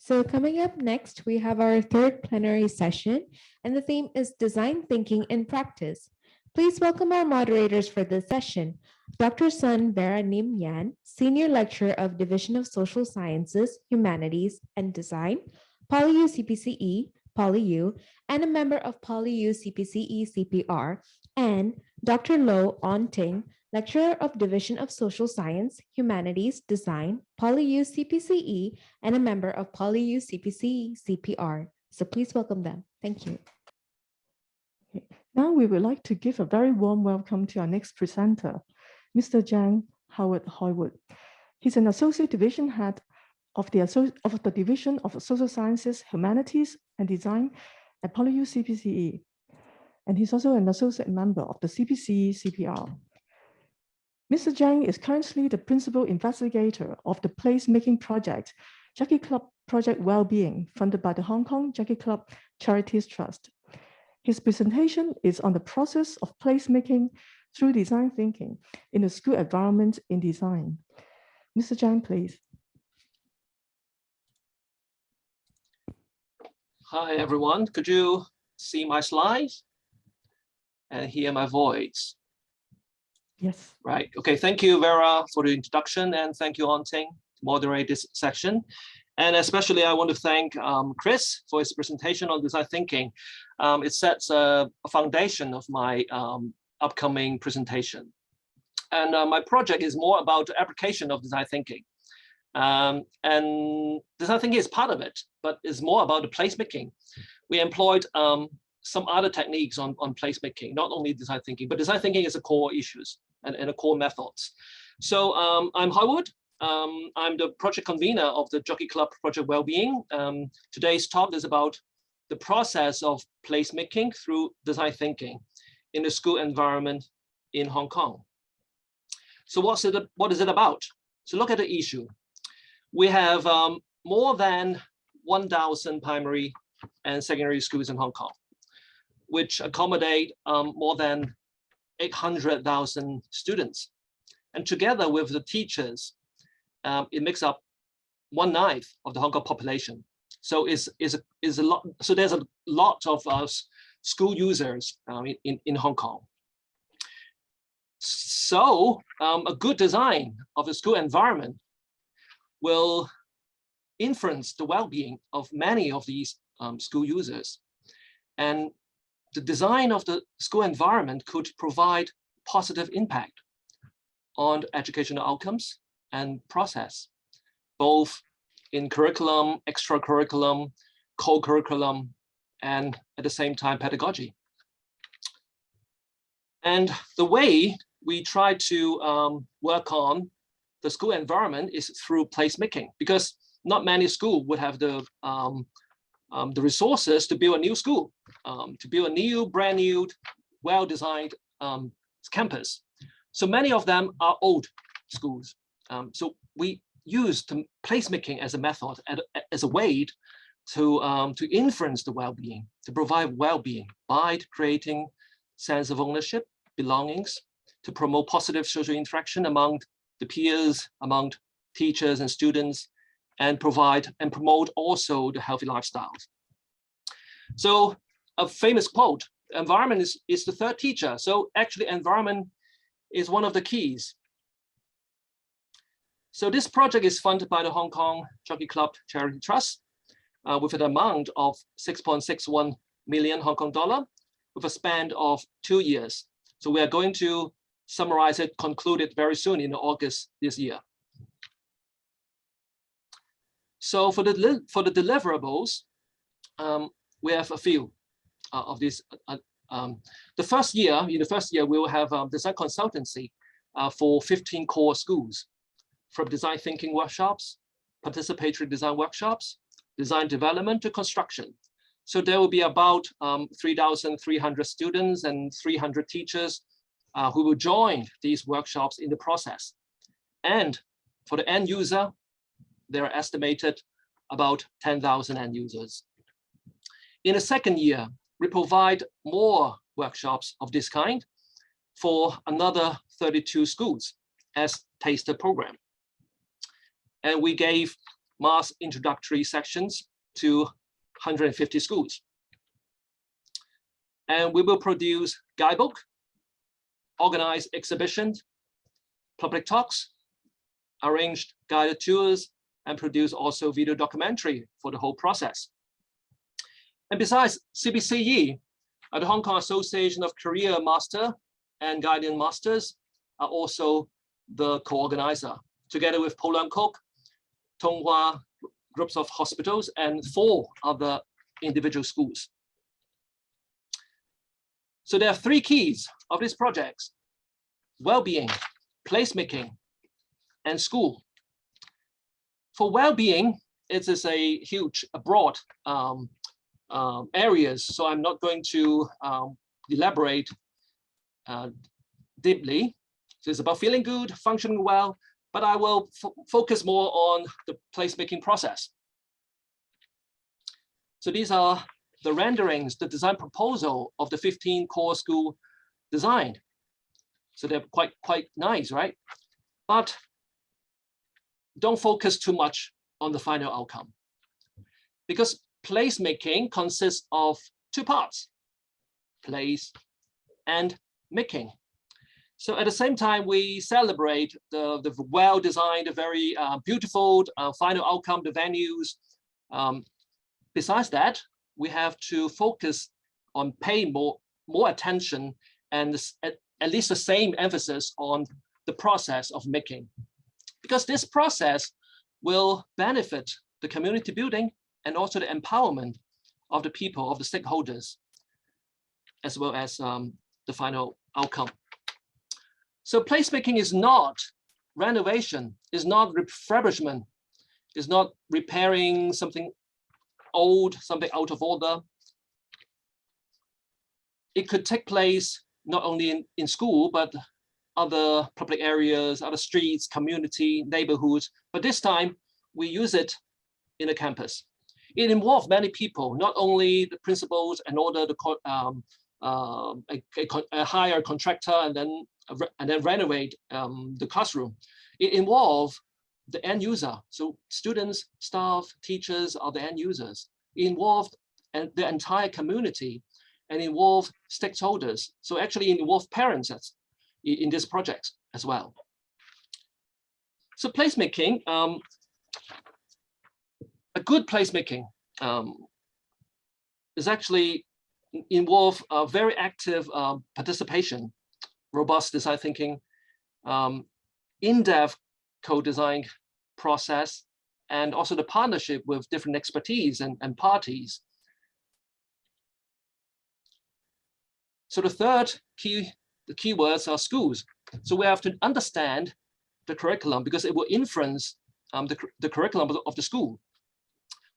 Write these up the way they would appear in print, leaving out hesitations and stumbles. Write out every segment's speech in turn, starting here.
So coming up next, we have our third plenary session, and the theme is Design Thinking in Practice. Please welcome our moderators for this session, Dr. Sun Vera Nim Yan, Senior Lecturer of Division of Social Sciences, Humanities, and Design, PolyU CPCE, PolyU, and a member of PolyU CPCECPR, and Dr. Lo On Ting, Lecturer of Division of Social Science, Humanities, Design, PolyU CPCE, and a member of PolyU CPCECPR. So please welcome them. Thank you. Now we would like to give a very warm welcome to our next presenter, Mr. Zhang Howard Hoywood. He's an Associate Division Head of the Division of Social Sciences, Humanities, and Design at PolyU CPCE. And he's also an associate member of the CPCECPR. Mr. Zhang is currently the principal investigator of the placemaking project, Jackie Club Project Wellbeing, funded by the Hong Kong Jackie Club Charities Trust. His presentation is on the process of placemaking through design thinking in the school environment in design. Mr. Zhang, please. Hi, everyone. Could you see my slides and hear my voice? Yes. Right. Okay. Thank you, Vera, for the introduction, and thank you, Onting, to moderate this section. And especially, I want to thank Chris for his presentation on design thinking. It sets a foundation of my upcoming presentation. And my project is more about the application of design thinking. And design thinking is part of it, but it's more about the placemaking. We employed some other techniques on placemaking, not only design thinking, but design thinking is a core issues and a core methods. So I'm Howard. I'm the project convener of the Jockey Club Project Wellbeing. Today's talk is about the process of placemaking through design thinking in the school environment in Hong Kong. So what is it about? So look at the issue. We have more than 1,000 primary and secondary schools in Hong Kong, which accommodate more than 800,000 students. And together with the teachers, it makes up 1/9 of the Hong Kong population. So is a lot. So there's a lot of school users in Hong Kong. So a good design of the school environment will influence the well-being of many of these school users. And the design of the school environment could provide positive impact on educational outcomes and process, both in curriculum, extracurriculum, co-curriculum, and at the same time, pedagogy. And the way we try to work on the school environment is through placemaking, because not many schools would have the resources to build a new school, to build a new, brand new, well-designed campus. So many of them are old schools. So we use placemaking as a method, as a way to influence the well-being, to provide well-being by creating sense of ownership, belongings, to promote positive social interaction among the peers, among teachers and students, and provide and promote also the healthy lifestyles. So a famous quote, environment is the third teacher. So actually environment is one of the keys. So this project is funded by the Hong Kong Jockey Club Charity Trust with an amount of 6.61 million Hong Kong dollar with a span of 2 years. So we are going to summarize it, conclude it very soon in August this year. So for the deliverables, we have a few of these. In the first year, we will have design consultancy for 15 core schools, from design thinking workshops, participatory design workshops, design development to construction. So there will be about 3,300 students and 300 teachers who will join these workshops in the process. And for the end user, there are estimated about 10,000 end users. In the second year, we provide more workshops of this kind for another 32 schools as taster program. And we gave mass introductory sections to 150 schools. And we will produce guidebook, organize exhibitions, public talks, arranged guided tours, and produce also video documentary for the whole process. And besides CPCE, the Hong Kong Association of Career Master and Guardian Masters are also the co-organizer, together with Po Leung Kok, Tung Hua groups of hospitals, and 4 other individual schools. So there are 3 keys of these projects: well-being, placemaking, and school. For well-being, it is a huge, broad areas, so I'm not going to elaborate deeply. So it's about feeling good, functioning well, but I will focus more on the placemaking process. So these are the renderings, the design proposal of the 15 core school design. So they're quite nice, right? But don't focus too much on the final outcome, because placemaking consists of 2 parts: place and making. So at the same time, we celebrate the well-designed, very beautiful final outcome, the venues. Besides that, we have to focus on paying more attention and at least the same emphasis on the process of making, because this process will benefit the community building and also the empowerment of the people, of the stakeholders, as well as the final outcome. So placemaking is not renovation, is not refurbishment, is not repairing something old, something out of order. It could take place not only in school, but other public areas, other streets, community, neighborhoods. But this time, we use it in a campus. It involves many people, not only the principals and order a hire contractor and then renovate the classroom. It involves the end user. So students, staff, teachers are the end users. It involves the entire community and involve stakeholders. So actually it involves parents in this project as well. So placemaking, a good placemaking is actually involve very active participation, robust design thinking, in-depth co-design process, and also the partnership with different expertise and parties. So the third the keywords are schools. So we have to understand the curriculum because it will influence the curriculum of the school.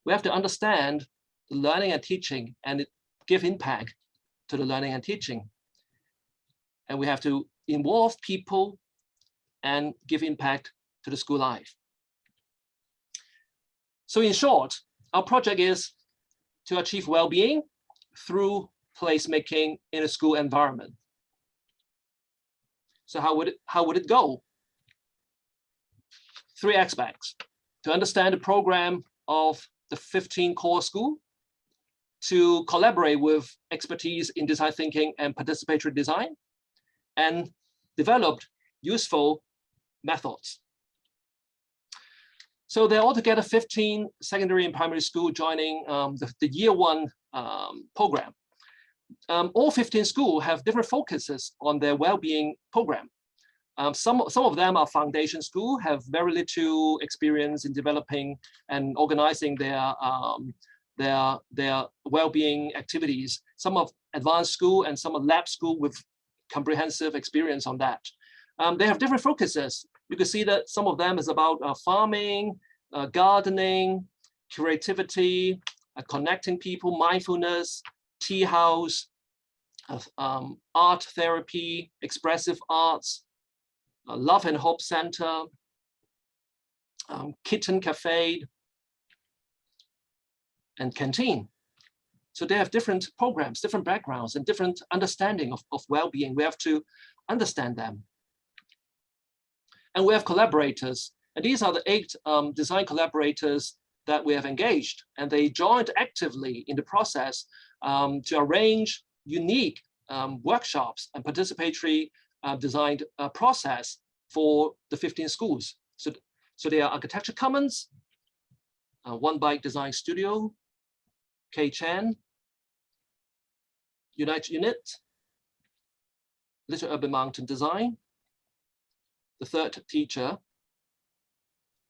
We have to understand the learning and teaching and give impact to the learning and teaching. And we have to involve people and give impact to the school life. So in short, our project is to achieve well-being through placemaking in a school environment. So how would it go? 3 aspects: to understand the program of the 15 core school, to collaborate with expertise in design thinking and participatory design, and develop useful methods. So there are altogether 15 secondary and primary school joining the year 1 program. All 15 schools have different focuses on their well-being program. Some of them are foundation school, have very little experience in developing and organizing their well-being activities. Some of advanced school and some of lab school with comprehensive experience on that. They have different focuses. You can see that some of them is about farming, gardening, creativity, connecting people, mindfulness, tea house, art therapy, expressive arts, love and hope center, kitten cafe, and canteen. So they have different programs, different backgrounds, and different understanding of well-being. We have to understand them. And we have collaborators And these are the 8 design collaborators that we have engaged, and they joined actively in the process to arrange unique workshops and participatory design process for the 15 schools. So they are Architecture Commons, One Bike Design Studio, K-Chan, Unite Unit, Little Urban Mountain Design, The Third Teacher,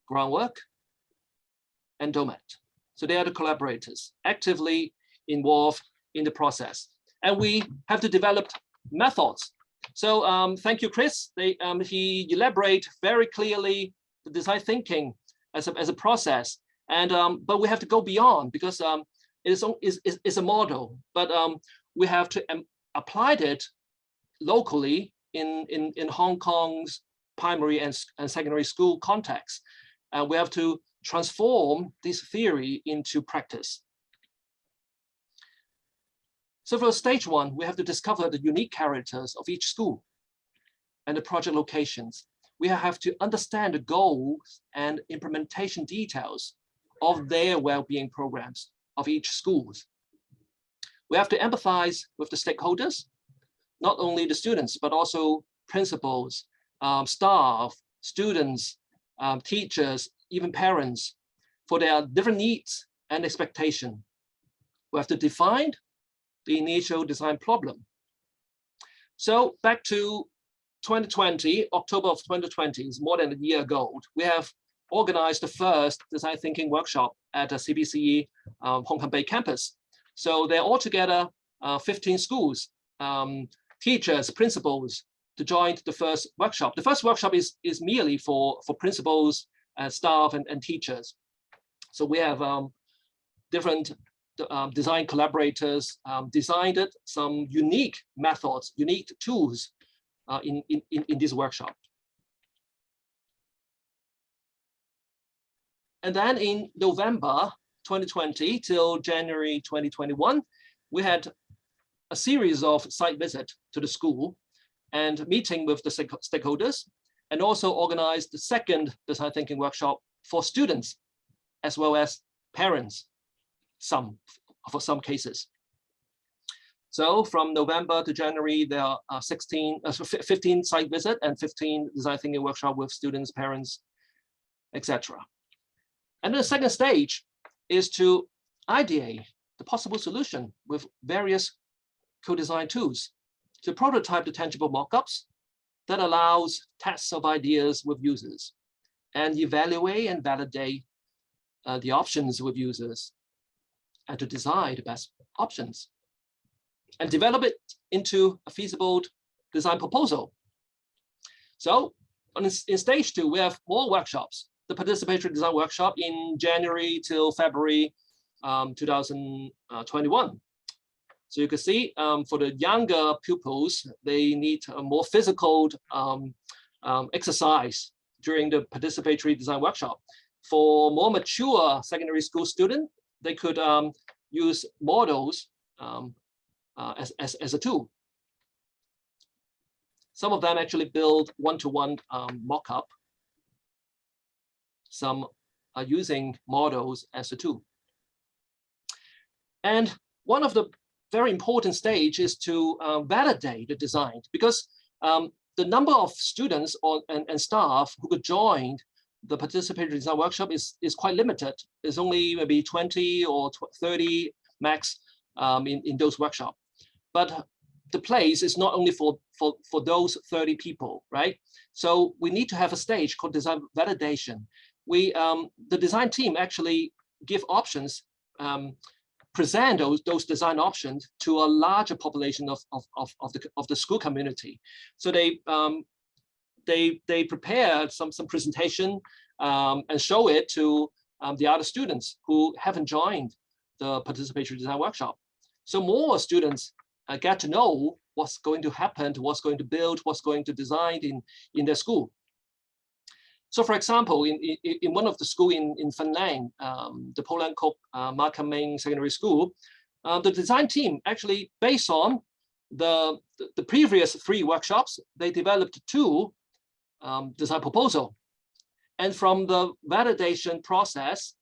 Groundwork, and Domet. So they are the collaborators actively involved in the process. And we have to develop methods. So thank you, Chris. He elaborate very clearly the design thinking as a process. And but we have to go beyond, because it is a model, but we have to apply it locally in Hong Kong's primary and secondary school context. We have to transform this theory into practice. So for stage 1, we have to discover the unique characters of each school and the project locations. We have to understand the goals and implementation details of their well-being programs of each schools. We have to empathize with the stakeholders, not only the students, but also principals, staff, students, teachers, even parents, for their different needs and expectation. We have to define the initial design problem. So back to 2020, October of 2020, is more than a year ago, we have organized the first design thinking workshop at the CPCE Hong Kong Bay campus. So they're all together 15 schools, teachers, principals, to join the first workshop. The first workshop is merely for principals, staff, and teachers. So we have different design collaborators designed some unique methods, unique tools in this workshop. And then in November 2020 till January 2021, we had a series of site visits to the school and meeting with the stakeholders, and also organized the second design thinking workshop for students as well as parents, for some cases. So from November to January, there are 15 site visits and 15 design thinking workshop with students, parents, etc. And the second stage is to ideate the possible solution with various co-design tools to prototype the tangible mockups that allows tests of ideas with users and evaluate and validate the options with users, and to design the best options and develop it into a feasible design proposal. So in stage 2, we have more workshops. The participatory design workshop in January till February 2021. So you can see for the younger pupils, they need a more physical exercise during the participatory design workshop. For more mature secondary school students, they could use models as a tool. Some of them actually build one-to-one mock-up. Some are using models as a tool. And one of the very important stage is to validate the design, because the number of students and staff who could join the participatory design workshop is quite limited. It's only maybe 20 or 30 max in those workshops. But the place is not only for those 30 people, right? So we need to have a stage called design validation. The design team actually give options, present those design options to a larger population of the school community. So they prepared some presentation and show it to the other students who haven't joined the participatory design workshop. So more students get to know what's going to happen, what's going to build, what's going to design in their school. So for example, in one of the school in Fanlang, the Poland Kok Makaming Secondary School, the design team actually, based on the previous 3 workshops, they developed 2 design proposal. And from the validation process,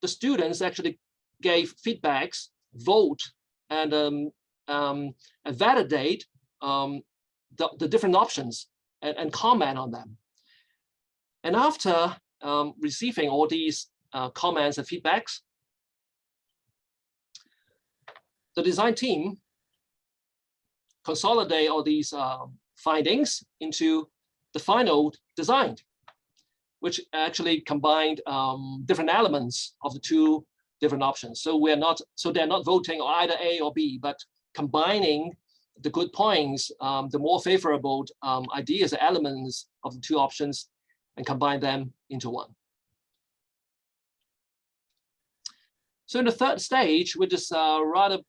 the students actually gave feedbacks, vote, and validate the different options and comment on them. And after receiving all these comments and feedbacks, the design team consolidate all these findings into the final design, which actually combined different elements of the two different options. So they're not voting either A or B, but combining the good points, the more favorable ideas or elements of the two options, and combine them into one. So in the third stage, which is rather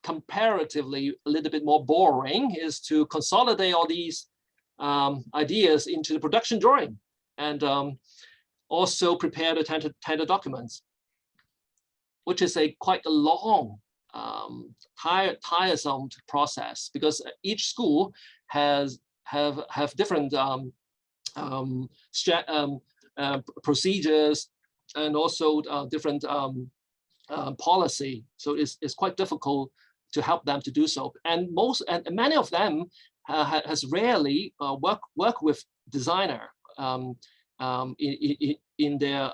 comparatively a little bit more boring, is to consolidate all these ideas into the production drawing, and also prepare the tender documents, which is quite a long, tiresome process, because each school have different procedures and also different policy. So it's quite difficult to help them to do so. And many of them has rarely work with designer in their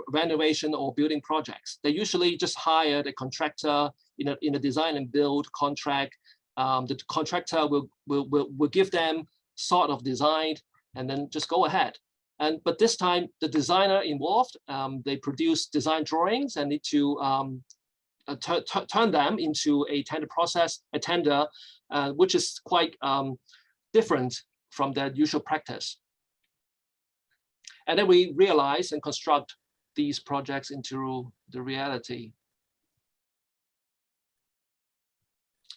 renovation or building projects. They usually just hire the contractor in a design and build contract. The contractor will give them sort of design and then just go ahead. But this time, the designer involved, they produce design drawings and need to turn them into a tender process, a tender, which is quite different from their usual practice. And then we realize and construct these projects into the reality.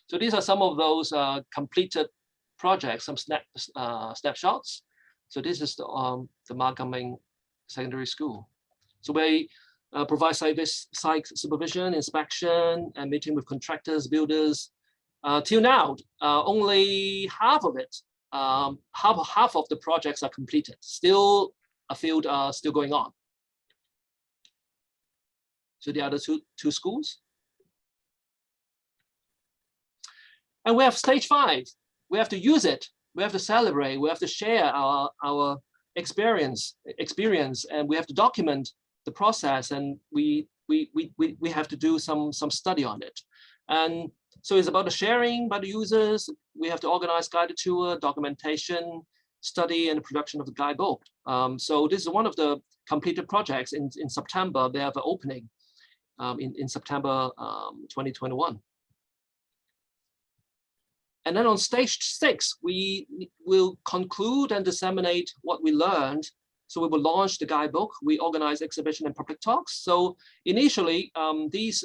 So these are some of those completed projects, some snapshots. So this is the Markham Secondary School. So we provide site supervision, inspection, and meeting with contractors, builders. Till now, only half of it, half of the projects are completed. Still, a field are still going on. So the other two schools. And we have stage 5. We have to use it. We have to celebrate. We have to share our experience, and we have to document the process. And we have to do some study on it. And so it's about the sharing by the users. We have to organize guided tour, documentation, study, and the production of the guidebook. So this is one of the completed projects in September. They have an opening in September 2021. And then on stage 6, we will conclude and disseminate what we learned. So we will launch the guidebook. We organize exhibition and public talks. So initially, these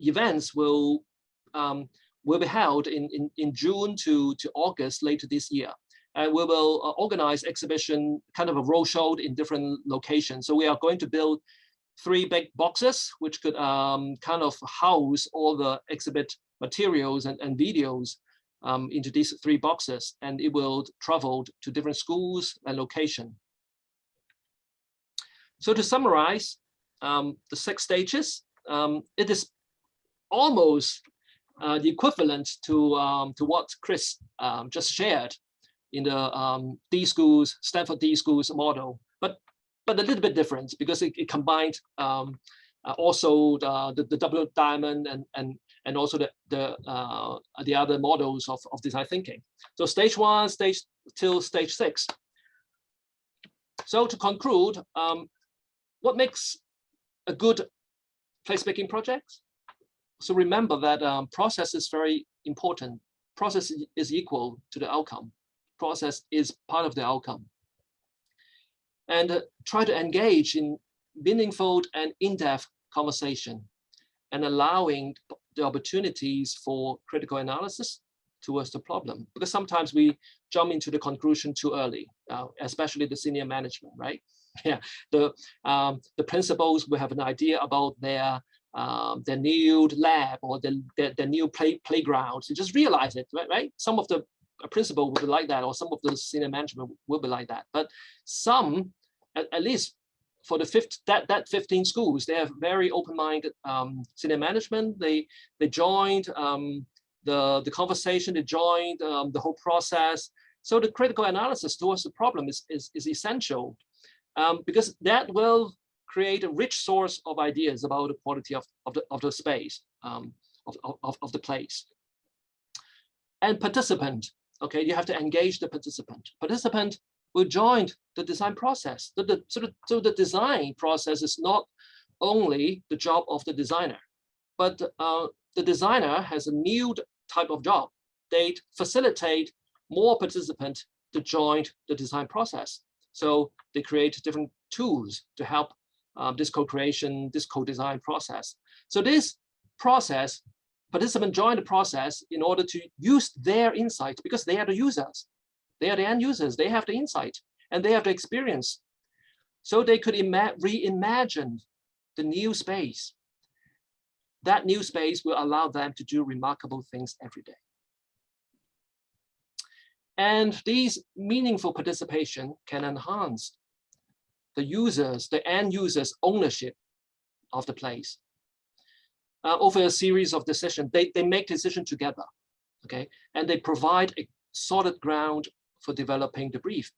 events will be held in June to August later this year. And we will organize exhibition, kind of a roadshow in different locations. So we are going to build 3 big boxes, which could kind of house all the exhibit materials and videos into these 3 boxes, and it will travel to different schools and location. So to summarize the 6 stages, it is almost the equivalent to what Chris just shared in the D schools, Stanford D schools model, but a little bit different because it combined also the double diamond and also the other models of design thinking. So stage 1, stage till stage 6. So to conclude, what makes a good placemaking project? So remember that process is very important. Process is equal to the outcome. Process is part of the outcome. And try to engage in meaningful and in-depth conversation and allowing the opportunities for critical analysis towards the problem. Because sometimes we jump into the conclusion too early, especially the senior management, right? Yeah, the principals will have an idea about their new lab or their new playground. So just realize it, right? Some of the principal will be like that, or some of the senior management will be like that. But some at least for that 15 schools, they have very open-minded senior management. They joined the conversation, they joined the whole process. So the critical analysis towards the problem is essential, because that will create a rich source of ideas about the quality of the space, of the place. And participant, okay, you have to engage the participant. Participant will join the design process. So the design process is not only the job of the designer, but the designer has a new type of job. They facilitate more participants to join the design process. So they create different tools to help this co-creation, this co-design process. So this process, participants join the process in order to use their insight, because they are the users. They are the end users. They have the insight and they have the experience. So they could reimagine the new space. That new space will allow them to do remarkable things every day. And these meaningful participation can enhance the users, the end users' ownership of the place. Over a series of decisions, they make decisions together, okay? And they provide a solid ground for developing the brief.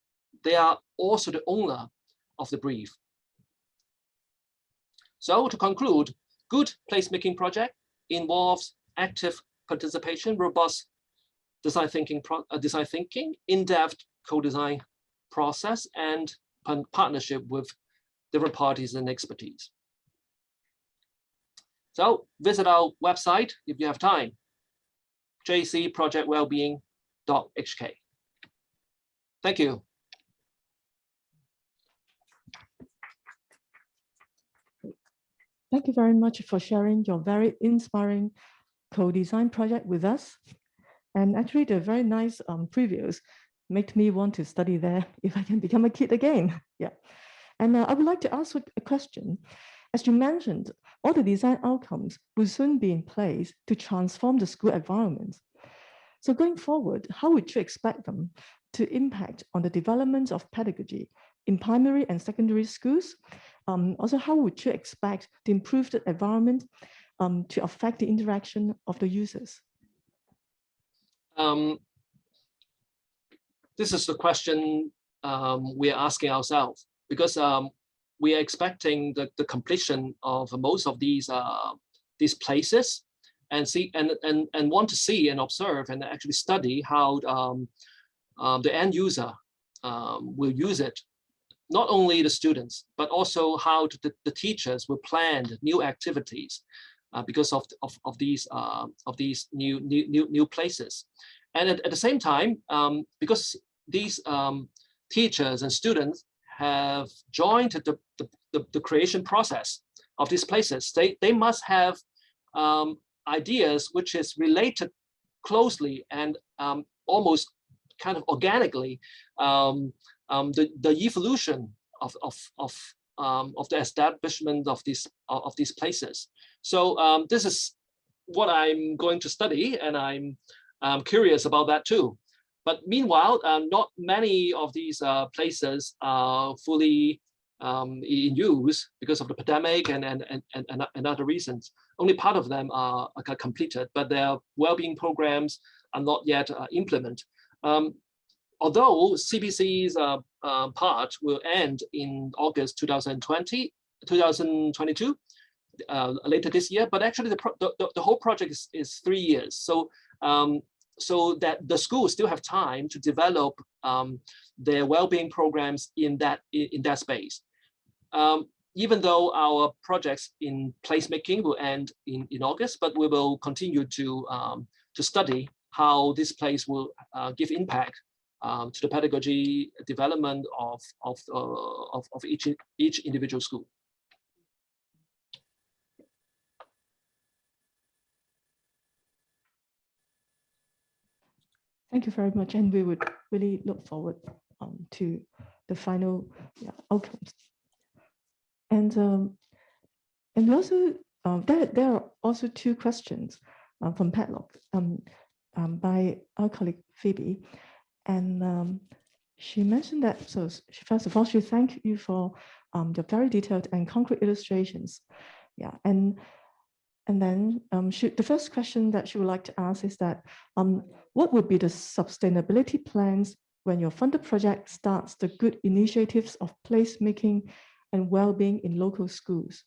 They are also the owner of the brief. So to conclude, good placemaking project involves active participation, robust design thinking, in-depth co-design process, and partnership with different parties and expertise. So visit our website if you have time, jcprojectwellbeing.hk. Thank you. Thank you very much for sharing your very inspiring co-design project with us. And actually, the very nice previews made me want to study there if I can become a kid again. Yeah. And I would like to ask a question. As you mentioned, all the design outcomes will soon be in place to transform the school environment. So going forward, how would you expect them to impact on the development of pedagogy in primary and secondary schools? Also, how would you expect the improved environment to affect the interaction of the users? This is the question we are asking ourselves, because we are expecting the completion of most of these places, and want to see and observe and actually study how the end user will use it. Not only the students, but also how the teachers will plan new activities because of these new places. And at the same time, because these teachers and students have joined the creation process of these places, they must have ideas which is related closely and almost kind of organically the evolution of the establishment of these places. So this is what I'm going to study, and I'm curious about that too. But meanwhile, not many of these places are fully in use because of the pandemic and other reasons. Only part of them are completed, but their well-being programs are not yet implemented. Although CPC's part will end in August 2022, later this year, but actually the whole project is 3 years. So so that the schools still have time to develop their well-being programs in that space. Even though our projects in placemaking will end in August, but we will continue to study how this place will give impact to the pedagogy development of each individual school. Thank you very much, and we would really look forward to the final outcomes. And we also there are also 2 questions from Padlock by our colleague Phoebe, and She mentioned that, so first of all, she thanked you for your very detailed and concrete illustrations. Yeah, and then the first question that she would like to ask is that, what would be the sustainability plans when your funded project starts the good initiatives of placemaking and well-being in local schools?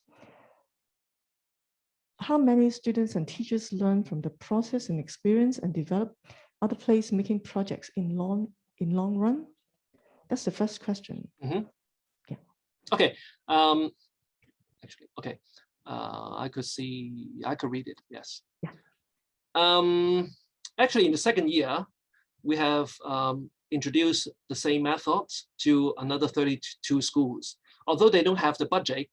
How many students and teachers learn from the process and experience and develop other placemaking projects in long run? That's the first question. Mhm. Yeah. Okay. Actually, okay. I could read it. Yes. Yeah. Actually, in the second year, we have introduced the same methods to another 32 schools. Although they don't have the budget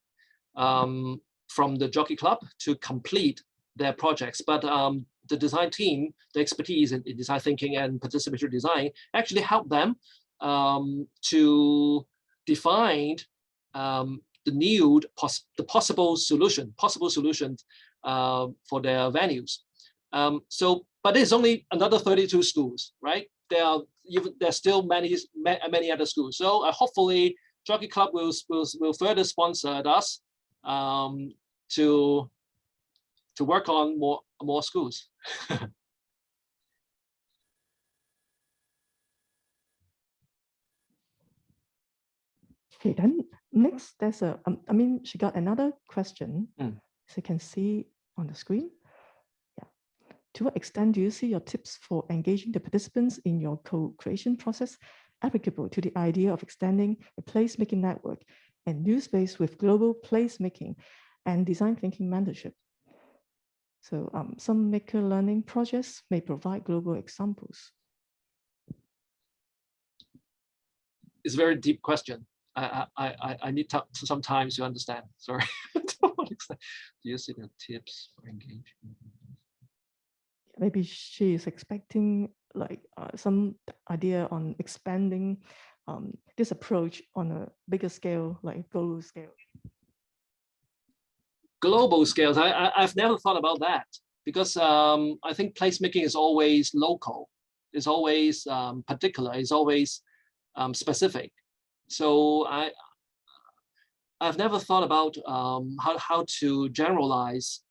from the Jockey Club to complete their projects, but the design team, the expertise in design thinking and participatory design actually help them to define the possible solutions for their venues. But there's only another 32 schools, right? There's still many other schools. So hopefully, Jockey Club will further sponsor us to work on more schools. Okay, then next, there's she got another question. So you can see on the screen. Yeah. To what extent do you see your tips for engaging the participants in your co-creation process applicable to the idea of extending a placemaking network and new space with global placemaking and design thinking mentorship? So some maker learning projects may provide global examples. It's a very deep question. I need some time to understand. Sorry. Do you see the tips for engaging? Maybe she is expecting like some idea on expanding this approach on a bigger scale, like global scale. Global scales, I've never thought about that because I think placemaking is always local, is always particular, is always specific. So I've never thought about how to generalize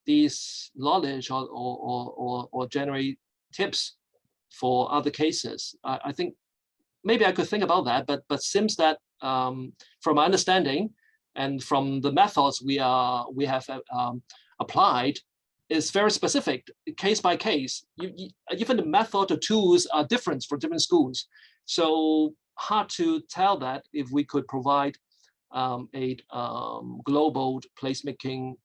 these knowledge or generate tips for other cases. I think maybe I could think about that, but seems that from my understanding and from the methods we have applied, is very specific, case by case. Even the method or tools are different for different schools. So hard to tell that if we could provide a global placemaking.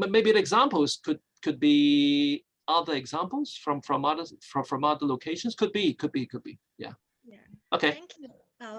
Maybe the examples could be other examples from other locations. Could be. Yeah. Okay.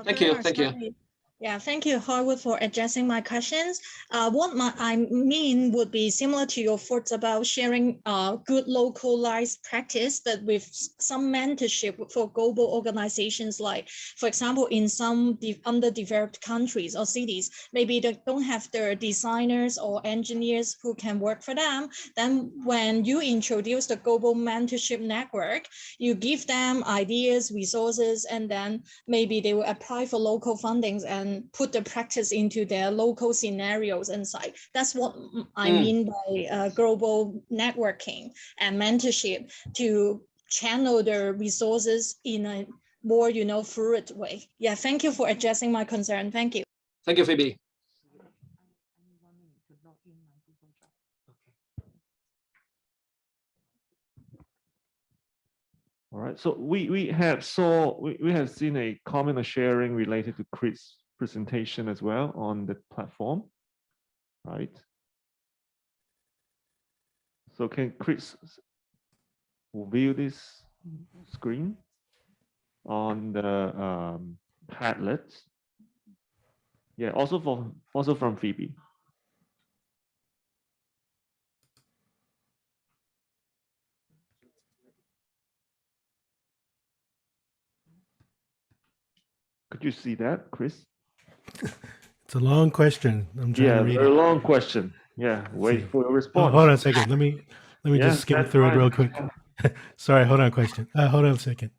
Thank you. Yeah, thank you, Howard, for addressing my questions. What I mean would be similar to your thoughts about sharing good localized practice, but with some mentorship for global organizations, like, for example, in some underdeveloped countries or cities, maybe they don't have the designers or engineers who can work for them. Then when you introduce the global mentorship network, you give them ideas, resources, and then maybe they will apply for local fundings and put the practice into their local scenarios inside. That's what I mean by global networking and mentorship, to channel the resources in a more, fluid way. Yeah, thank you for addressing my concern. Thank you. Thank you, Phoebe. All right, so we have seen a comment or sharing related to Chris' presentation as well on the platform, right? So can Chris view this screen on the Padlet? Yeah, also from Phoebe. Could you see that, Chris? It's a long question. I'm trying to read very it. long question. Yeah, wait for your response. Hold on a second. Let me just skim through it real quick. Sorry, hold on a question. Hold on a second.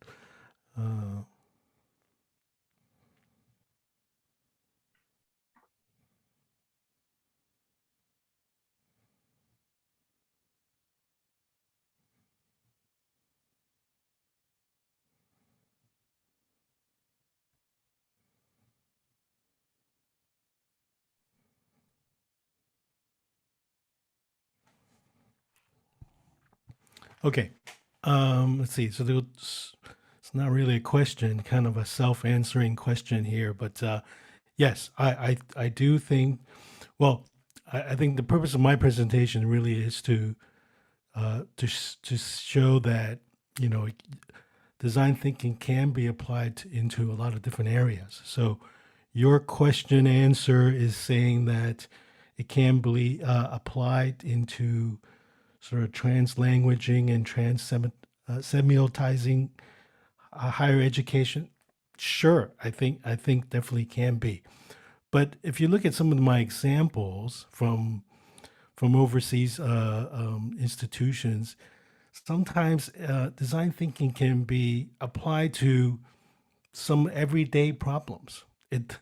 Okay. Let's see. So it's not really a question, kind of a self-answering question here, but yes, I do think. Well, I think the purpose of my presentation really is to to show that design thinking can be applied into a lot of different areas. So your question answer is saying that it can be applied into sort of translanguaging and semiotizing higher education. Sure, I think definitely can be. But if you look at some of my examples from overseas institutions, sometimes design thinking can be applied to some everyday problems. It,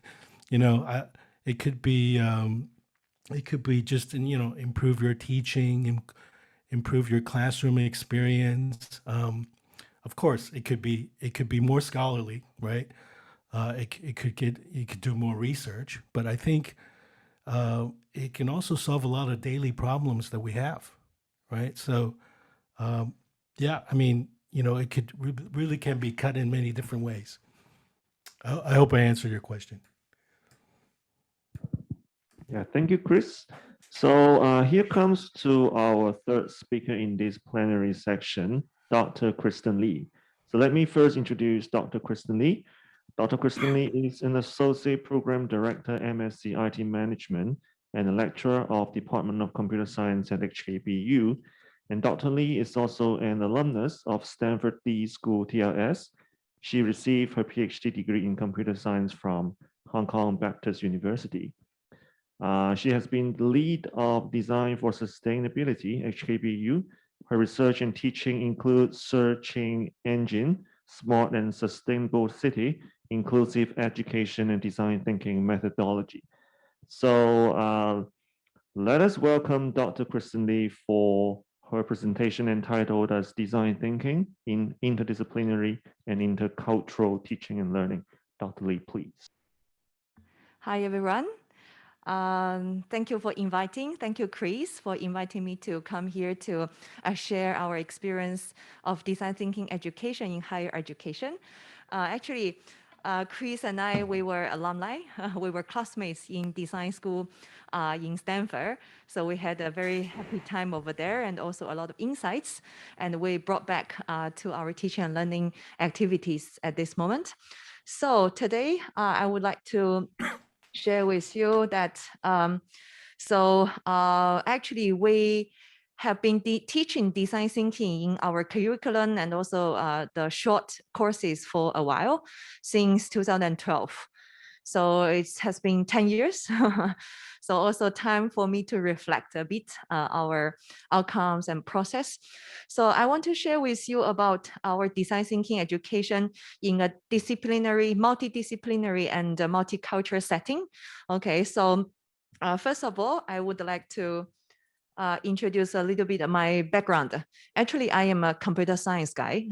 you know, I, it could be just improve your teaching, improve your classroom experience. Of course, it could be more scholarly, right? You could do more research, but I think it can also solve a lot of daily problems that we have, right? So, yeah, I mean, it could really can be cut in many different ways. I hope I answered your question. Yeah, thank you, Chris. So here comes to our third speaker in this plenary section, Dr. Kristen Lee. So let me first introduce Dr. Kristen Lee. Dr. Kristen Lee is an Associate Program Director, MSc IT Management, and a lecturer of Department of Computer Science at HKBU. And Dr. Lee is also an alumnus of Stanford D School TLS. She received her PhD degree in computer science from Hong Kong Baptist University. She has been the lead of Design for Sustainability, HKBU. Her research and teaching include searching engine, smart and sustainable city, inclusive education and design thinking methodology. So let us welcome Dr. Kristen Lee for her presentation entitled as Design Thinking in Interdisciplinary and Intercultural Teaching and Learning. Dr. Lee, please. Hi, everyone. Thank you for inviting. Thank you, Chris, for inviting me to come here to share our experience of design thinking education in higher education. Actually, Chris and I, we were alumni. We were classmates in design school in Stanford. So we had a very happy time over there and also a lot of insights. And we brought back to our teaching and learning activities at this moment. So today, I would like to share with you that actually we have been teaching design thinking in our curriculum and also the short courses for a while since 2012. So it has been 10 years. So also time for me to reflect a bit our outcomes and process. So I want to share with you about our design thinking education in a disciplinary, multidisciplinary and multicultural setting. Okay, so first of all, I would like to introduce a little bit of my background. Actually, I am a computer science guy.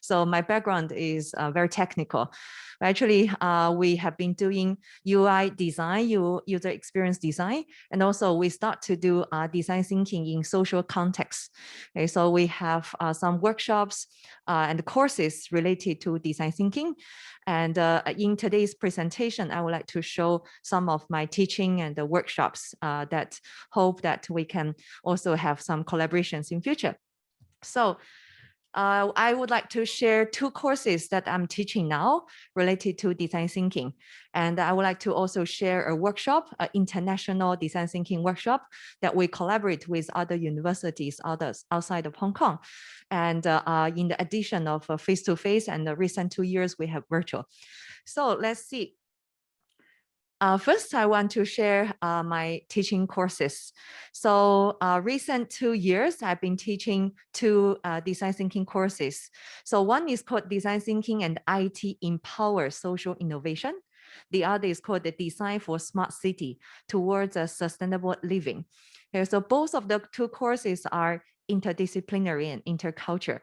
So my background is very technical. Actually, we have been doing UI design, user experience design, and also we start to do design thinking in social context. Okay, so we have some workshops and courses related to design thinking. And in today's presentation, I would like to show some of my teaching and the workshops that hope that we can also have some collaborations in future. So I would like to share two courses that I'm teaching now related to design thinking. And I would like to also share a workshop, an international design thinking workshop that we collaborate with other universities, others outside of Hong Kong. And in the addition of face-to-face and the recent 2 years, we have virtual. So let's see. First, I want to share my teaching courses. So recent 2 years, I've been teaching 2 design thinking courses. So one is called Design Thinking and IT Empower Social Innovation. The other is called the Design for Smart City Towards a Sustainable Living. Okay, so both of the 2 courses are interdisciplinary and intercultural.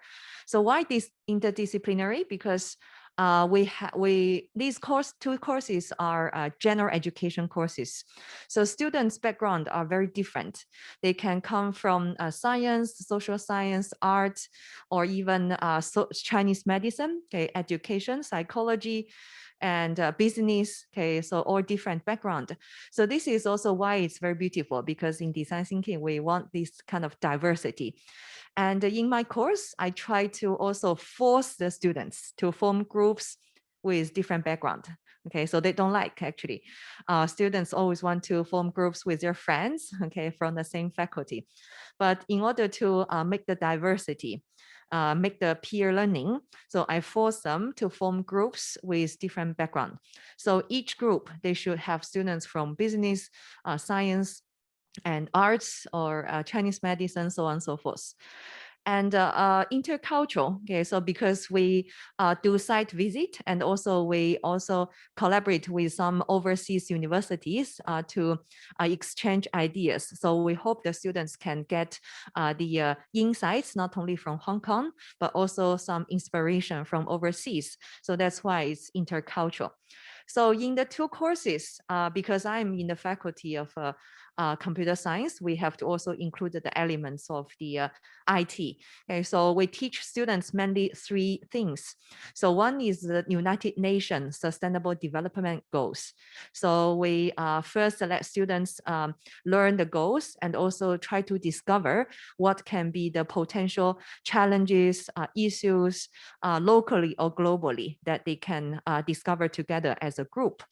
So why this interdisciplinary? Because these 2 courses are general education courses. So students' background are very different. They can come from science, social science, art, or even Chinese medicine, okay, education, psychology, and business. Okay, so all different background. So this is also why it's very beautiful, because in design thinking, we want this kind of diversity. And in my course, I try to also force the students to form groups with different background. Okay, so they don't like actually. Students always want to form groups with their friends, okay, from the same faculty. But in order to make the diversity, make the peer learning, so I force them to form groups with different background. So each group, they should have students from business, science, and arts, or Chinese medicine, so on and so forth. And intercultural, okay, so because we do site visit, and also we also collaborate with some overseas universities to exchange ideas. So we hope the students can get the insights, not only from Hong Kong, but also some inspiration from overseas. So that's why it's intercultural. So in the 2 courses, because I'm in the faculty of computer science, we have to also include the elements of the IT. Okay, so we teach students mainly 3 things. So one is the United Nations Sustainable Development Goals. So we first let students learn the goals, and also try to discover what can be the potential challenges, issues locally or globally that they can discover together as a group.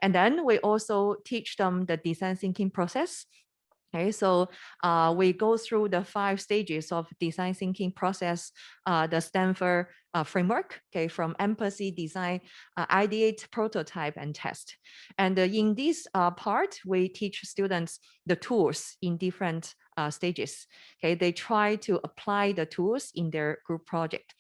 And then we also teach them the design thinking process. Okay, so we go through the 5 stages of design thinking process, the Stanford framework, okay, from empathy, design, ideate, prototype, and test. And in this part, we teach students the tools in different stages. Okay, they try to apply the tools in their group project.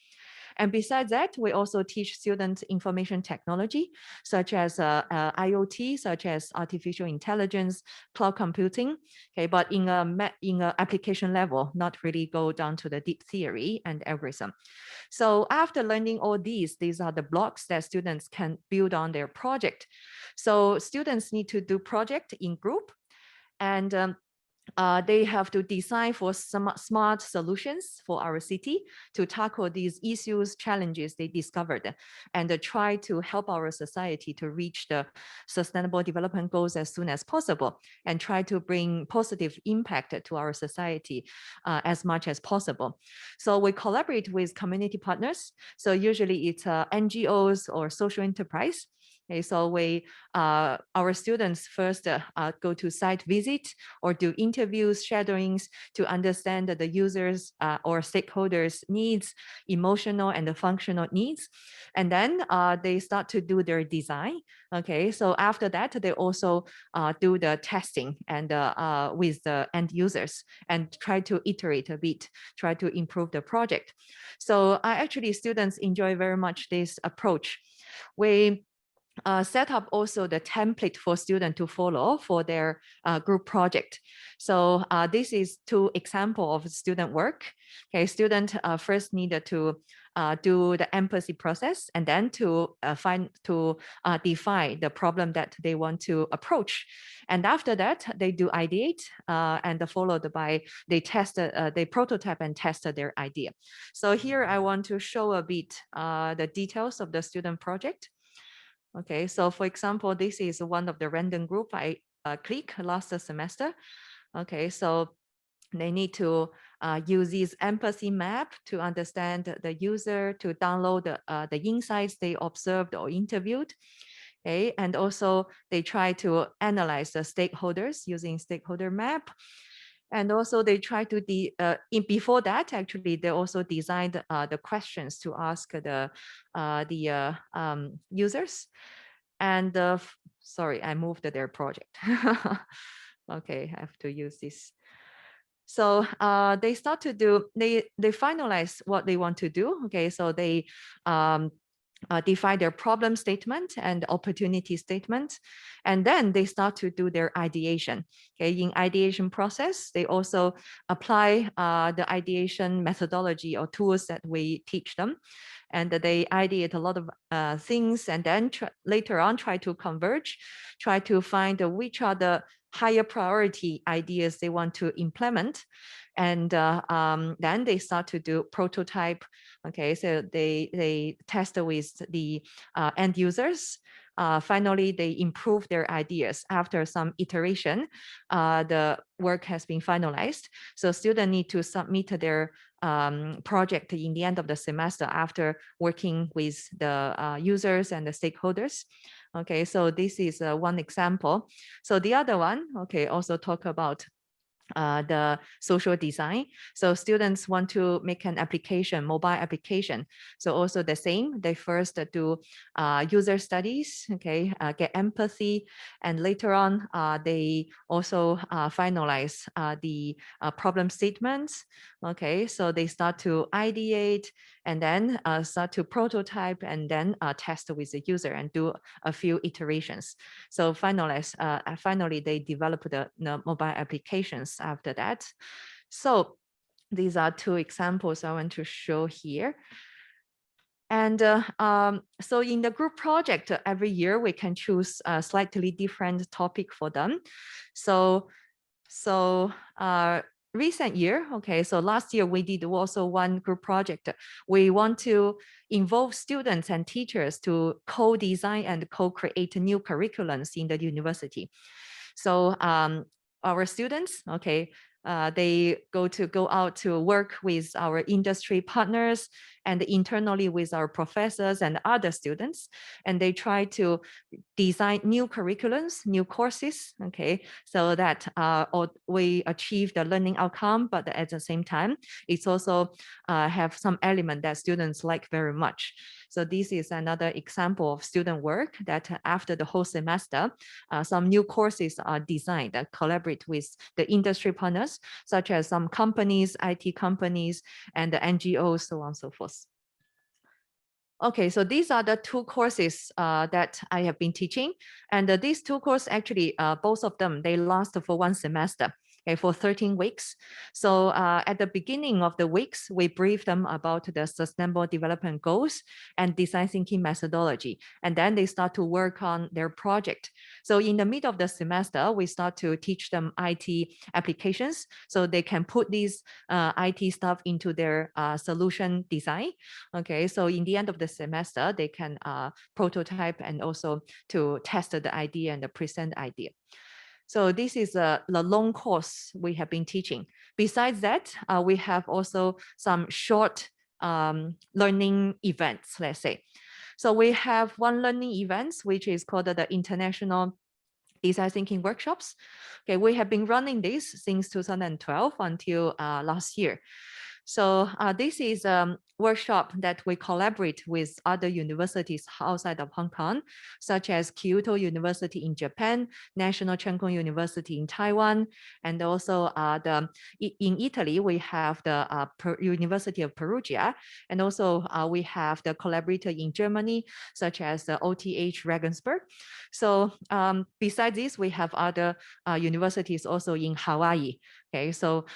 And besides that, we also teach students information technology, such as IoT, such as artificial intelligence, cloud computing, okay, but in a application level, not really go down to the deep theory and algorithm. So after learning all these are the blocks that students can build on their project. So students need to do project in group, and they have to design for some smart solutions for our city to tackle these issues, challenges they discovered, and try to help our society to reach the sustainable development goals as soon as possible, and try to bring positive impact to our society as much as possible. So we collaborate with community partners. So usually it's NGOs or social enterprise. Okay, so our students first go to site visit or do interviews, shadowings to understand the users or stakeholders' needs, emotional and the functional needs. And then they start to do their design. Okay, so after that, they also do the testing and with the end users, and try to iterate a bit, try to improve the project. So actually students enjoy very much this approach. We set up also the template for students to follow for their group project. So this is 2 examples of student work. Okay, student first needed to do the empathy process, and then to define the problem that they want to approach. And after that, they do ideate, and followed by they prototype and test their idea. So here I want to show a bit the details of the student project. Okay, so for example, this is one of the random group I clicked last semester. Okay, so they need to use this empathy map to understand the user, to download the insights they observed or interviewed. Okay, and also they try to analyze the stakeholders using stakeholder map. And also they try to, before that, actually, they also designed the questions to ask the users. And sorry, I moved their project. Okay, I have to use this. So they start to do, they finalize what they want to do. Okay, so they define their problem statement and opportunity statement, and then they start to do their ideation. Okay, in ideation process, they also apply the ideation methodology or tools that we teach them, and they ideate a lot of things, and then later on try to converge, try to find which are the higher priority ideas they want to implement. And then they start to do prototype. Okay, so they test with the end users. Finally, they improve their ideas. After some iteration, the work has been finalized. So students need to submit their project in the end of the semester after working with the users and the stakeholders. Okay, so this is one example. So the other one, okay, also talk about the social design. So students want to make an application, mobile application. So also the same, they first do user studies, okay, get empathy, and later on they also finalize the problem statements. Okay, so they start to ideate and then start to prototype and then test with the user and do a few iterations. So finally they develop the mobile applications after that. So these are two examples I want to show here. And so in the group project, every year we can choose a slightly different topic for them. So recent year, okay, so last year we did also one group project. We want to involve students and teachers to co-design and co-create new curriculums in the university. So our students, okay, they go out to work with our industry partners and internally with our professors and other students, and they try to design new curriculums, new courses, okay, so that we achieve the learning outcome, but at the same time, it's also have some element that students like very much. So this is another example of student work that after the whole semester, some new courses are designed that collaborate with the industry partners, such as some companies, IT companies, and the NGOs, so on and so forth. Okay, so these are the two courses that I have been teaching. And these two courses, actually, both of them, they last for one semester. Okay, for 13 weeks. So at the beginning of the weeks, we brief them about the sustainable development goals and design thinking methodology. And then they start to work on their project. So in the middle of the semester, we start to teach them IT applications so they can put these IT stuff into their solution design. Okay, so in the end of the semester, they can prototype and also to test the idea and the present idea. So this is the long course we have been teaching. Besides that, we have also some short learning events, let's say. So we have one learning event, which is called the International Design Thinking Workshops. Okay, we have been running this since 2012 until last year. So this is a workshop that we collaborate with other universities outside of Hong Kong, such as Kyoto University in Japan, National Cheng Kung University in Taiwan, and also in Italy, we have the University of Perugia, and also we have the collaborator in Germany, such as the OTH Regensburg. So besides this, we have other universities also in Hawaii. Okay, so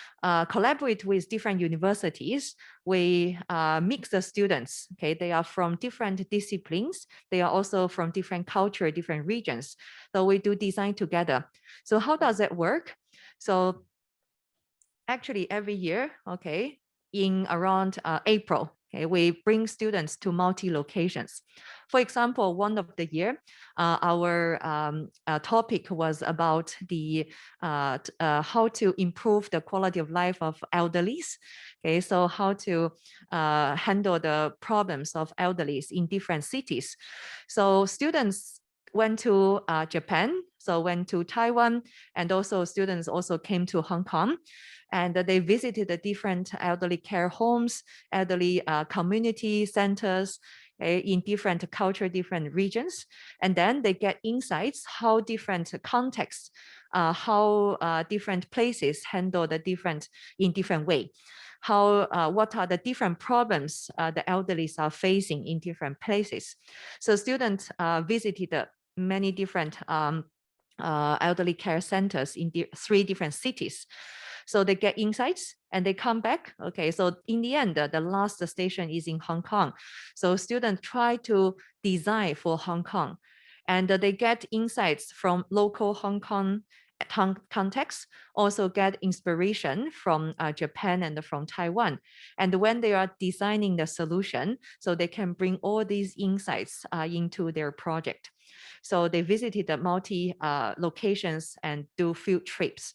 collaborate with different universities. We mix the students. Okay, they are from different disciplines. They are also from different culture, different regions. So we do design together. So how does that work? So actually every year, okay, in around April, okay, we bring students to multi-locations. For example, one of the year, our topic was about the how to improve the quality of life of elderlies. Okay, so how to handle the problems of elderlies in different cities. So students went to Japan, so went to Taiwan, and also students also came to Hong Kong. And they visited the different elderly care homes, elderly community centers, in different culture, different regions. And then they get insights how different contexts, how different places handle the different in different way. How, what are the different problems the elderly are facing in different places. So students visited many different elderly care centers in 3 different cities. So they get insights and they come back. Okay, so in the end, the last station is in Hong Kong. So students try to design for Hong Kong, and they get insights from local Hong Kong context, also get inspiration from Japan and from Taiwan. And when they are designing the solution, so they can bring all these insights into their project. So they visited the multi locations and do field trips.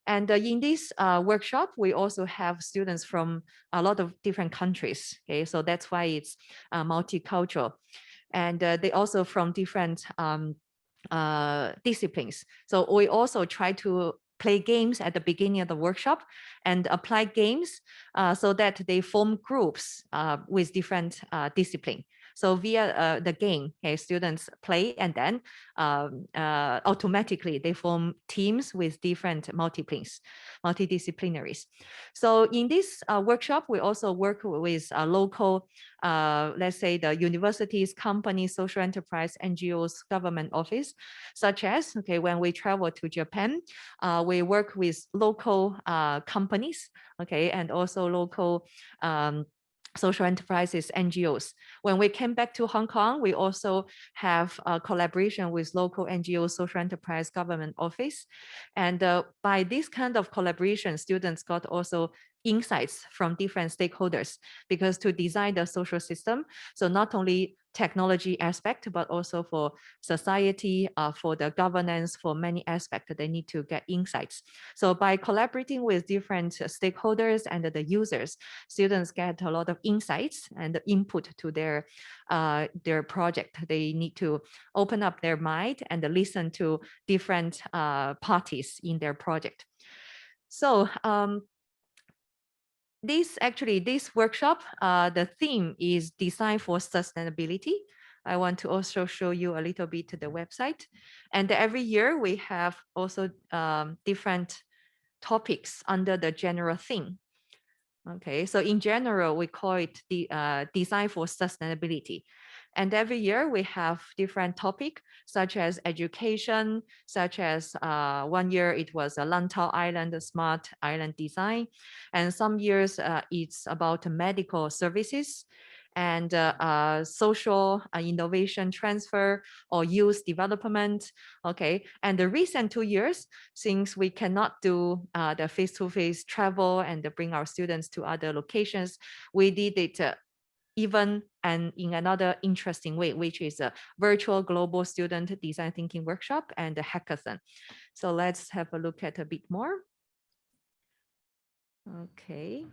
And in this workshop, we also have students from a lot of different countries. Okay, so that's why it's multicultural. And they also from different disciplines. So we also try to play games at the beginning of the workshop and apply games so that they form groups with different discipline. So via the game, okay, students play and then automatically they form teams with different multidisciplinaries. So in this workshop, we also work with local, let's say the universities, companies, social enterprise, NGOs, government office, such as, okay, when we travel to Japan, we work with local companies, okay, and also local social enterprises, NGOs. When we came back to Hong Kong, we also have a collaboration with local NGOs, social enterprise, government office. And by this kind of collaboration, students got also insights from different stakeholders, because to design the social system, so not only technology aspect, but also for society, for the governance, for many aspects, they need to get insights. So by collaborating with different stakeholders and the users, students get a lot of insights and input to their project. They need to open up their mind and listen to different parties in their project. So this workshop, the theme is design for sustainability. I want to also show you a little bit the website. And every year we have also different topics under the general theme. Okay, so in general, we call it the design for sustainability. And every year we have different topic, such as education, such as 1 year it was a Lantau Island, a smart island design. And some years it's about medical services and social innovation transfer or youth development. Okay, and the recent 2 years, since we cannot do the face-to-face travel and bring our students to other locations, we did it even and in another interesting way, which is a virtual global student design thinking workshop and a hackathon. So let's have a look at a bit more. Okay.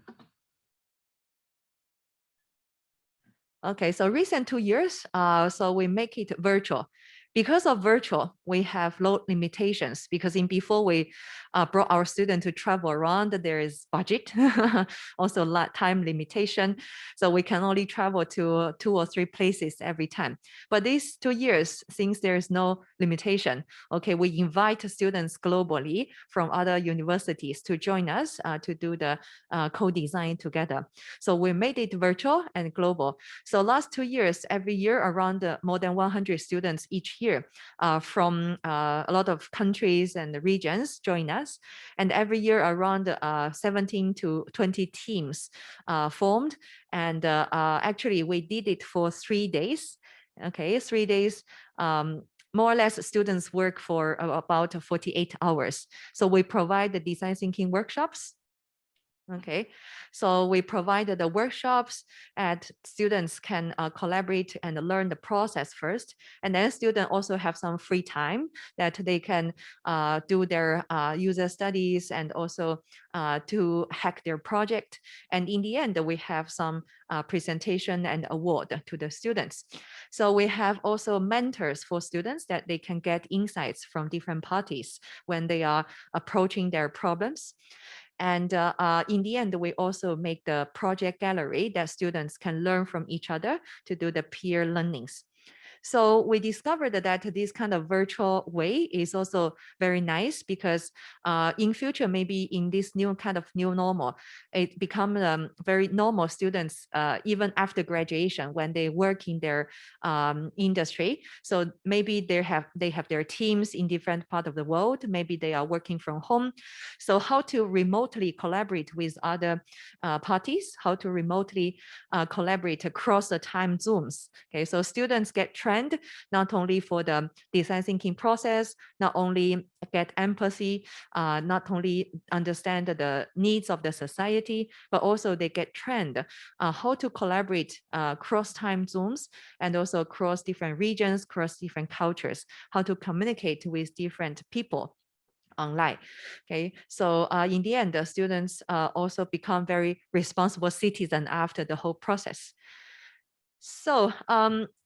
Okay, so recent 2 years, so we make it virtual. Because of virtual, we have load limitations, because in before we brought our students to travel around, there is budget, also time limitation. So we can only travel to 2 or 3 places every time. But these 2 years, since there is no limitation, okay, we invite students globally from other universities to join us to do the co-design together. So we made it virtual and global. So last 2 years, every year around more than 100 students each year from a lot of countries and regions join us. And every year around 17 to 20 teams formed. And actually we did it for 3 days. Okay, 3 days. More or less students work for about 48 hours. So we provide the design thinking workshops. Okay, so we provided the workshops and students can collaborate and learn the process first. And then students also have some free time that they can do their user studies and also to hack their project. And in the end, we have some presentation and award to the students. So we have also mentors for students that they can get insights from different parties when they are approaching their problems. And in the end, we also make the project gallery that students can learn from each other to do the peer learnings. So we discovered that this kind of virtual way is also very nice because in future, maybe in this new kind of new normal, it becomes very normal students, even after graduation, when they work in their industry. So maybe they have their teams in different parts of the world. Maybe they are working from home. So how to remotely collaborate with other parties, how to remotely collaborate across the time zones. Okay, so students get trained not only for the design thinking process, not only get empathy, not only understand the needs of the society, but also they get trained how to collaborate cross time zones and also across different regions, cross different cultures, how to communicate with different people online. Okay, so in the end, the students also become very responsible citizens after the whole process. So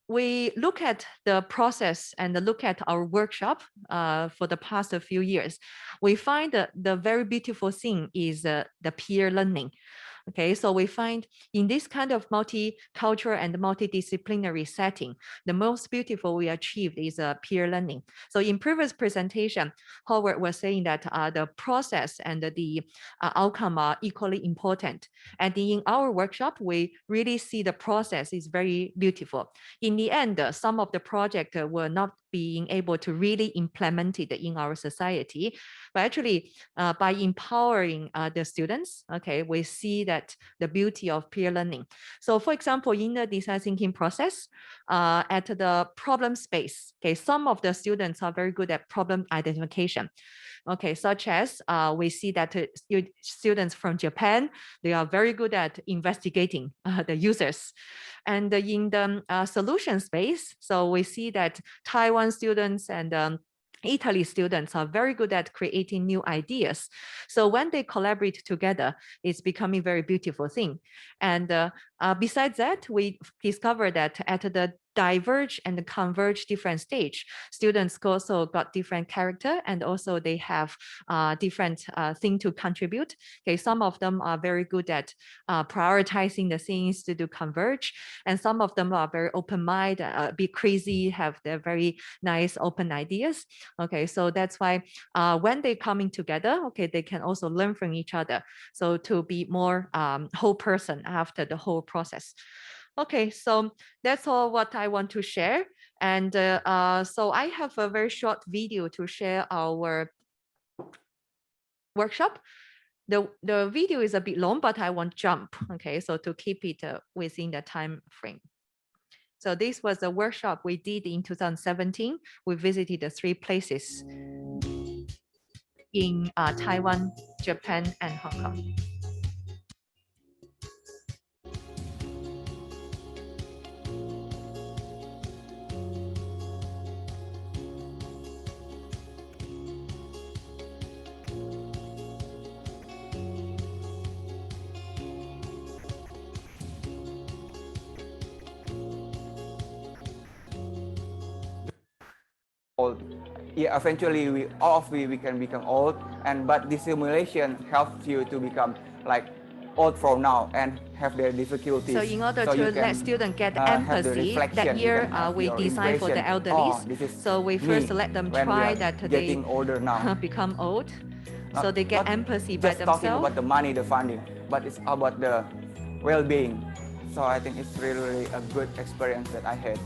we look at the process and look at our workshop for the past few years. We find that the very beautiful thing is the peer learning. Okay, so we find in this kind of multicultural and multidisciplinary setting, the most beautiful we achieved is peer learning. So in previous presentation, Howard was saying that the process and the outcome are equally important. And in our workshop, we really see the process is very beautiful. In the end, some of the project were not being able to really implement it in our society. But actually, by empowering the students, okay, we see that the beauty of peer learning. So for example, in the design thinking process, at the problem space, okay, some of the students are very good at problem identification. Okay, such as we see that students from Japan, they are very good at investigating the users. And in the solution space, so we see that Taiwan students and Italy students are very good at creating new ideas. So when they collaborate together, it's becoming a very beautiful thing. And besides that, we discovered that at the diverge and converge different stage, students also got different character and also they have different thing to contribute. Okay, some of them are very good at prioritizing the things to do converge, and some of them are very open-minded, be crazy, have their very nice open ideas. Okay, so that's why when they coming together, okay, they can also learn from each other. So to be more whole person after the whole process. Okay, so that's all what I want to share. And so I have a very short video to share our workshop. The video is a bit long, but I won't jump. Okay, so to keep it within the time frame. So this was a workshop we did in 2017. We visited the 3 places in Taiwan, Japan, and Hong Kong. Old. Yeah, eventually we can become old, and but the simulation helps you to become like old from now and have their difficulties. So in order to let students get empathy, that year we designed for the elderly. So we first let them try that they older now. become old. So they get empathy by themselves. Talking about the money, the funding, but it's about the well-being. So I think it's really a good experience that I had.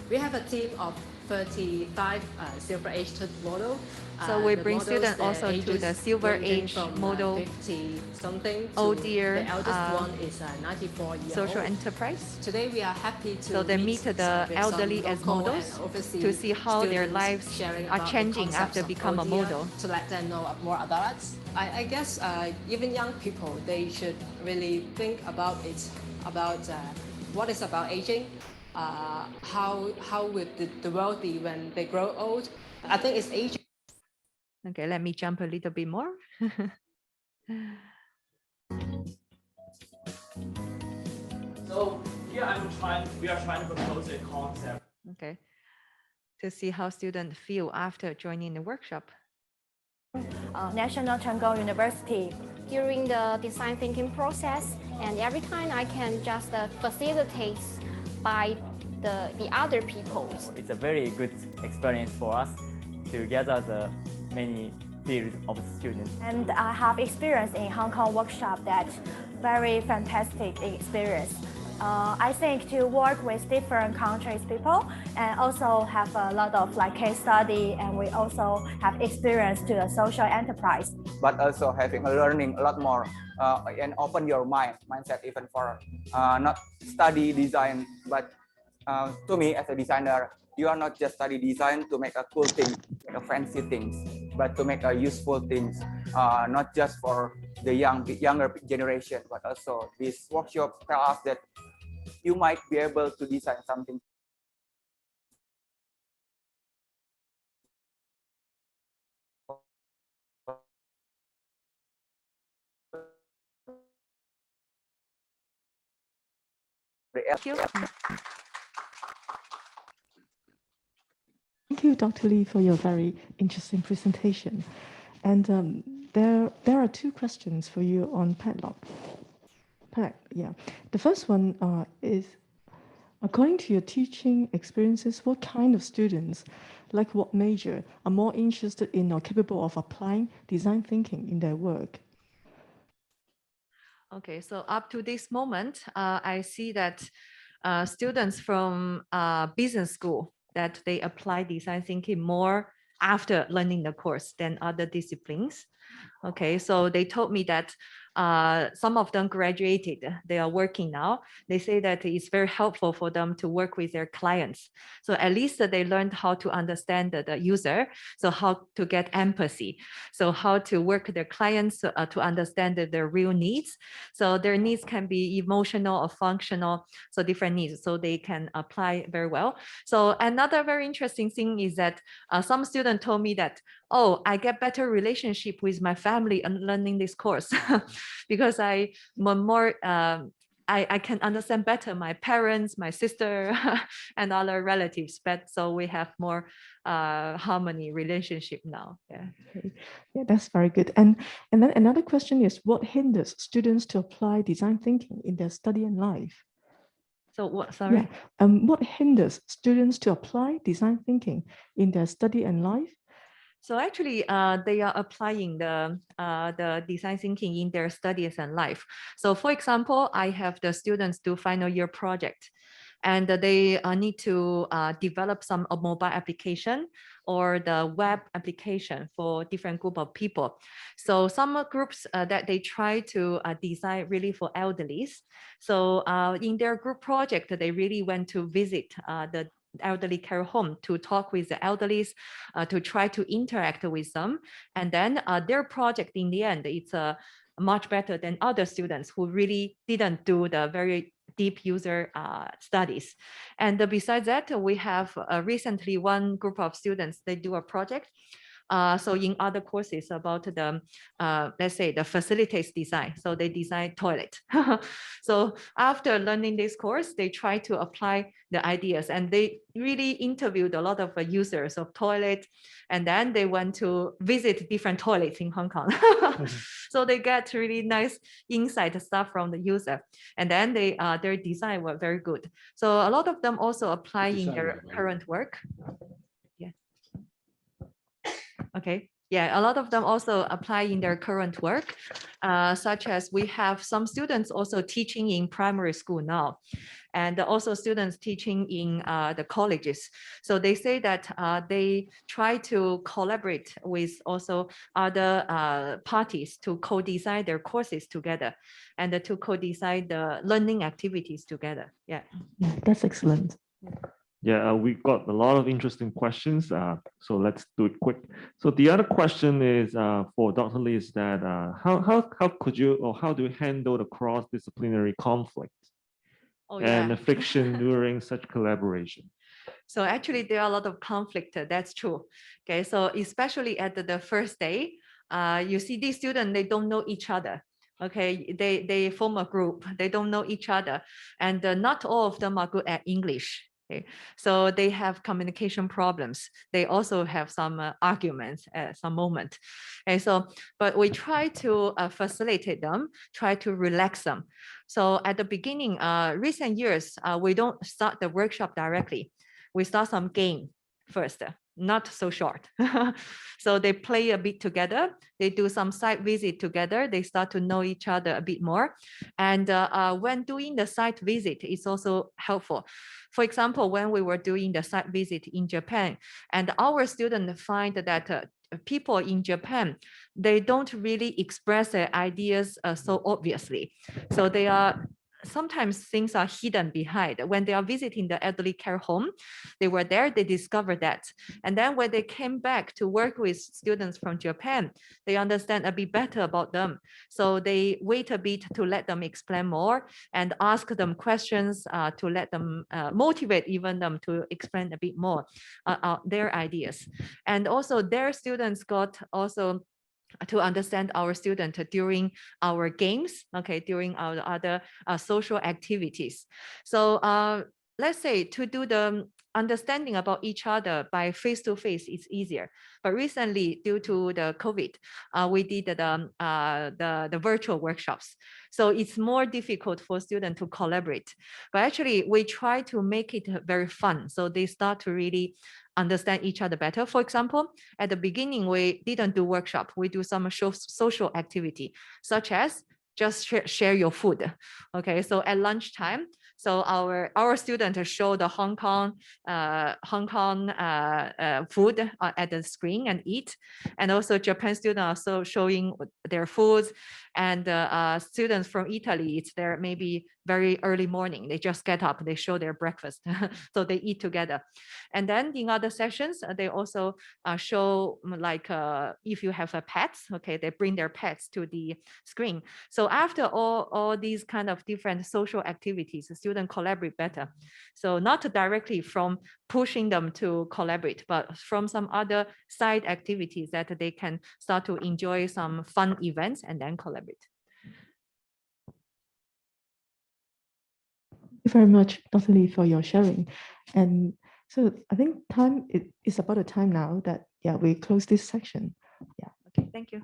We have a team of 35 Silver Age model. So we bring students also to the Silver Age model. 50 something. Oh dear. The eldest one is 94 years social old. enterprise. Today we are happy to so they meet the elderly as models to see how their lives are changing after become a model. To let them know more about us. I guess even young people, they should really think about it, about what is about aging. How would the world be when they grow old? I think it's aging. Okay, let me jump a little bit more. So here we are trying to propose a concept. Okay, to see how students feel after joining the workshop. National Chengkou University. During the design thinking process, and every time I can just facilitate by the other people. It's a very good experience for us to gather the many fields of students. And I have experience in Hong Kong workshop that very fantastic experience. I think to work with different countries people and also have a lot of like case study, and we also have experience to the social enterprise. But also having learning a lot more and open your mindset even for not study design, but to me as a designer, you are not just study design to make a cool thing, a fancy things, but to make a useful things, not just for the younger generation, but also this workshop tell us that you might be able to design something Thank you. Thank you, Dr. Lee, for your very interesting presentation. And there are two questions for you on padlock. Yeah. The first one is, according to your teaching experiences, what kind of students, like what major, are more interested in or capable of applying design thinking in their work? Okay, so up to this moment, I see that students from business school, that they apply design thinking more after learning the course than other disciplines. Okay, so they told me that some of them graduated, they are working now. They say that it's very helpful for them to work with their clients. So at least they learned how to understand the user, so how to get empathy, so how to work with their clients to understand their real needs. So their needs can be emotional or functional, so different needs, so they can apply very well. So another very interesting thing is that some student told me that, oh, I get better relationship with my family and learning this course because I can understand better my parents, my sister, and other relatives. But so we have more harmony relationship now. Yeah. Okay. Yeah, that's very good. And then another question is, what hinders students to apply design thinking in their study and life? So what? Sorry. Yeah. What hinders students to apply design thinking in their study and life? So actually, they are applying the design thinking in their studies and life. So for example, I have the students do final year project, and they need to develop some mobile application or the web application for different group of people. So some groups that they try to design really for elderlies. So in their group project, they really went to visit the elderly care home to talk with the elderlies, to try to interact with them. And then their project in the end, it's much better than other students who really didn't do the very deep user studies. And besides that, we have recently one group of students, they do a project. So in other courses about the, let's say the facilities design, so they design toilet. So after learning this course, they try to apply the ideas, and they really interviewed a lot of users of toilet, and then they went to visit different toilets in Hong Kong. So they get really nice insight stuff from the user, and then they their design were very good. So a lot of them also apply in their current work. Yeah. Okay. Yeah, a lot of them also apply in their current work, such as we have some students also teaching in primary school now, and also students teaching in the colleges. So they say that they try to collaborate with also other parties to co-design their courses together and to co-design the learning activities together. Yeah. Yeah, that's excellent. Yeah, we got a lot of interesting questions. So let's do it quick. So the other question is for Dr. Lee is that how could you, or how do you handle the cross-disciplinary conflict and the friction during such collaboration? So actually there are a lot of conflict, that's true. Okay, so especially at the first day, you see these students, they don't know each other. Okay, they form a group, they don't know each other, and not all of them are good at English. Okay, so they have communication problems. They also have some arguments at some moment. And so, but we try to facilitate them, try to relax them. So at the beginning, recent years, we don't start the workshop directly. We start some game first, not so short. So they play a bit together. They do some site visit together. They start to know each other a bit more. And when doing the site visit, it's also helpful. For example, when we were doing the site visit in Japan, and our students find that people in Japan, they don't really express their ideas so obviously. So they are sometimes things are hidden behind. When they are visiting the elderly care home, they were there, they discovered that. And then when they came back to work with students from Japan, they understand a bit better about them. So they wait a bit to let them explain more and ask them questions to let them motivate even them to explain a bit more their ideas. And also their students got also to understand our student during our games, okay, during our other social activities. So let's say to do the understanding about each other by face-to-face is easier. But recently, due to the COVID, we did the virtual workshops. So it's more difficult for students to collaborate. But actually, we try to make it very fun. So they start to really understand each other better. For example, at the beginning, we didn't do workshop. We do some social activity, such as just share your food. Okay, so at lunchtime, so our students show the Hong Kong food at the screen and eat, and also Japan students also showing their foods, and students from Italy, it's their maybe very early morning. They just get up, they show their breakfast, so they eat together. And then in other sessions, they also show like if you have a pets, okay, they bring their pets to the screen. So after all these kind of different social activities, the students collaborate better. So not directly from pushing them to collaborate, but from some other side activities that they can start to enjoy some fun events and then collaborate. Thank you very much, Dr. Lee, for your sharing. And so I think time is about the time now that we close this section. Yeah. Okay, thank you.